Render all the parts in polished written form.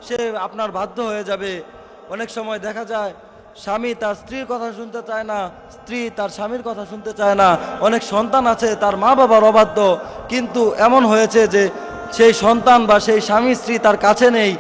সে আপনার বাধ্য হয়ে যাবে। অনেক সময় দেখা যায় স্বামী তার স্ত্রীর কথা শুনতে চায় না, স্ত্রী তার স্বামীর কথা শুনতে চায় না। অনেক সন্তান আছে তার মা বাবার অবাধ্য, কিন্তু এমন হয়েছে যে সেই সন্তান বা সেই স্বামী স্ত্রী তার কাছে নেই,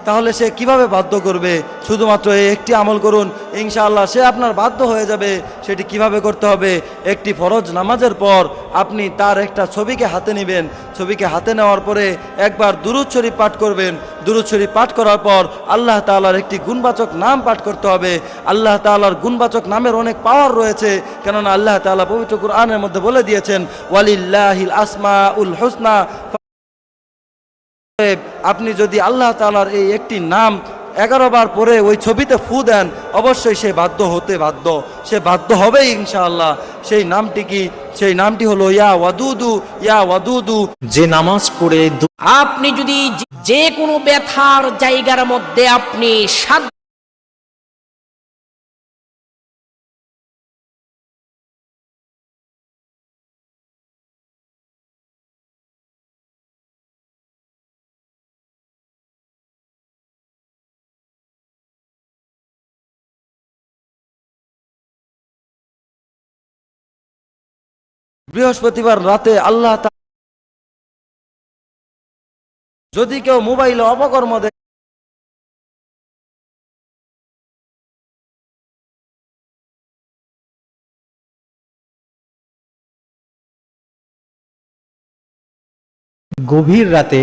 তাহলে সে কিভাবে বাধ্য করবে? শুধুমাত্র এই একটি আমল করুন, ইনশাআল্লাহ সে আপনার বাধ্য হয়ে যাবে। সেটি কিভাবে করতে হবে? একটি ফরজ নামাজের পর আপনি তার একটা ছবিকে হাতে নেবেন, ছবিকে হাতে নেওয়ার পরে একবার দুরূদ শরীফ পাঠ করবেন। দুরূদ শরীফ পাঠ করার পর আল্লাহ তাআলার একটি গুণবাচক নাম পাঠ করতে হবে। আল্লাহ তাআলার গুণবাচক নামের অনেক পাওয়ার রয়েছে, কেননা আল্লাহ তাআলা পবিত্র কুরআনের মধ্যে বলে দিয়েছেন, ওয়ালিল্লাহিল আসমাউল হুসনা। আপনি যদি আল্লাহ তাআলার এই একটি নাম 11 বার পরে ওই ছবিতে ফু দেন, অবশ্যই সে বাধ্য হতে বাধ্য, সে বাধ্য হবেই ইনশাআল্লাহ। সেই নামটি কি? সেই নামটি হলো ইয়া ওয়াদুদু, ইয়া ওয়াদুদু। যে নামাজ পড়ে আপনি যদি যে কোনো ব্যথার জায়গার মধ্যে আপনি বৃহস্পতিবার রাতে আল্লাহ যদি কেউ মোবাইলে অপকর্ম দেখে, গভীর রাতে